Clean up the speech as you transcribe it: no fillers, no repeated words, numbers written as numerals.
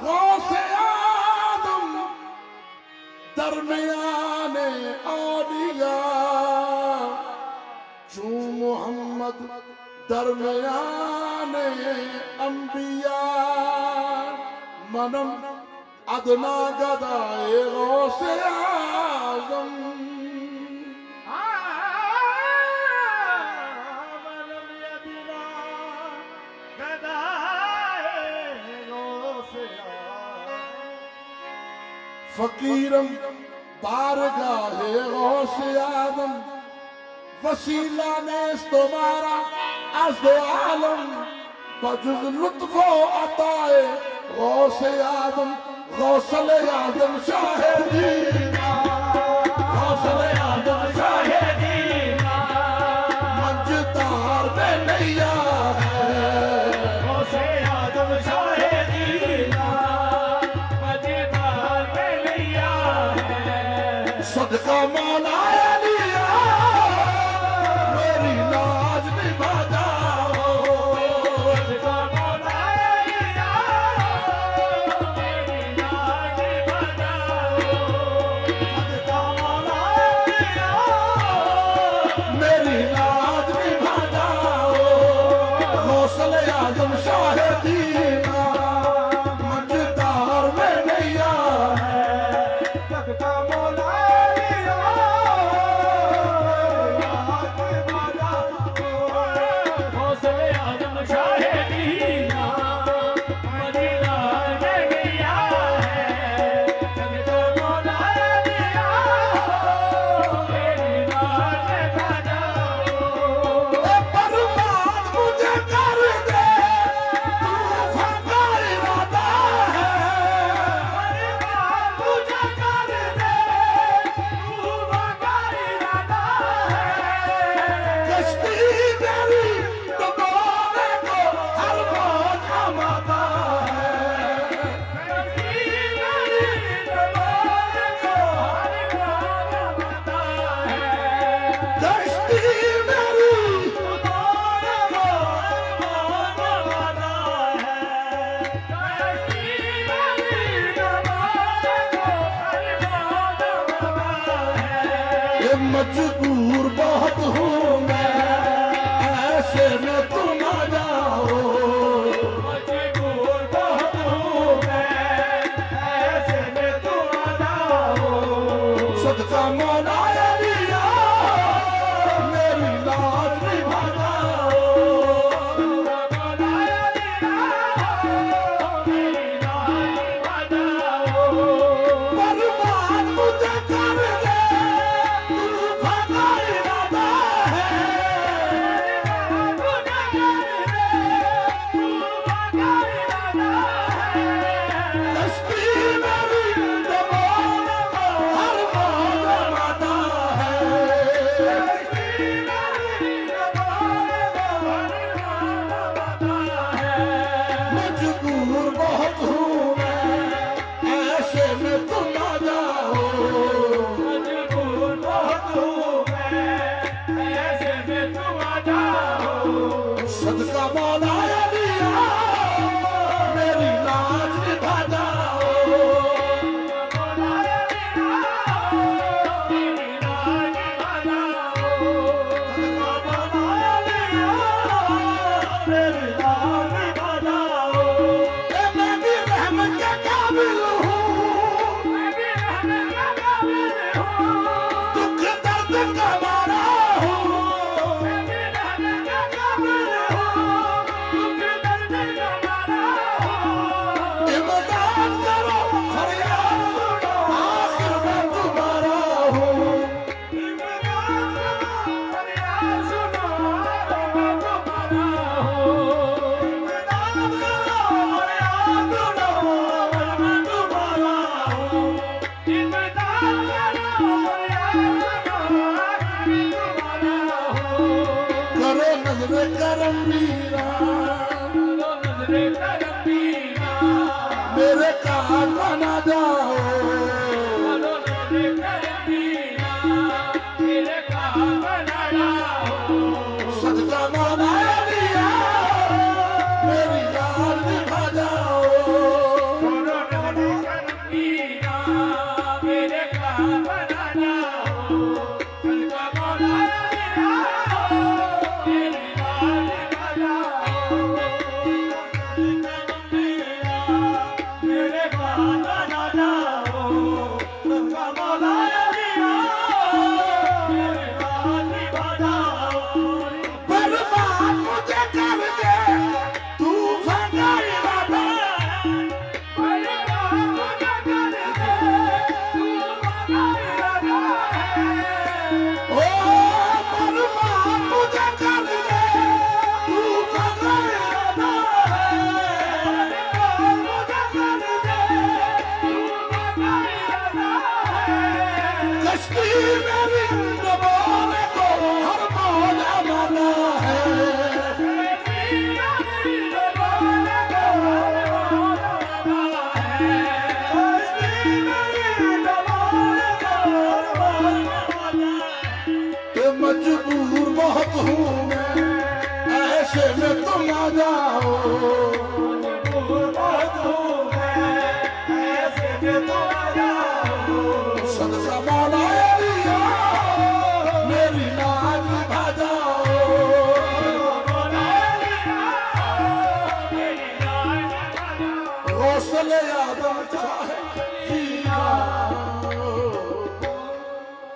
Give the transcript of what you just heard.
गौसे आदम दरमियाने औलिया, चू मोहम्मद दरमियाने अंबिया, मनम अदना गदाए गौसे आदम। फकीरम बारगाहे गौसे आदम, वसीला ने तुम्हारा अज़्द आलम, बजुज़ लुत्फ़ो अताए गौसे आदम, गौसले आदम शाहिदीना, गौसले आदम शाहिदीना, मंजदार में नैया है, गौसे आदम शाहिदीना, मंजदार में नैया है, सदका मौला लिया मेरी लाज निभा जाओ, सदका मौला लिया मेरी लाज निभा जाओ, सदका मौला लिया मेरी लाज निभा जाओ, गौसले आदम शाहिदीना, मंजदार में नैया है, सदका मौला लिया गौसले आदम शाहिदीना, मंजदार में नैया है, सदका मौला लिया मेरी लाज निभा जाओ। बर्बाद मुझे कर दे तूफान का इरादा है, बर्बाद मुझे कर दे तूफान का इरादा है, कश्ती मेरी डुबोने को हर मौत आमादा है, कश्ती मेरी डुबोने को हर मौत आमादा है, कश्ती मेरी डुबोने को हर मौत आमादा है, कश्ती मेरी डुबोने को हर मौत आमादा है। ये मजबूर बहुत हूँ मैं, ऐसे में तुम आ जाओ, मजबूर बहुत हूँ मैं, ऐसे में तुम आ जाओ, सदका मौला लिया मेरी लाज निभा जाओ, सदका मौला लिया मेरी लाज निभा जाओ। बर्बाद मुझे कर दे तूफान का इरादा है, बर्बाद मुझे कर दे तूफान का इरादा है, कश्ती मेरी डुबोने को हर मौत आमादा Steve and the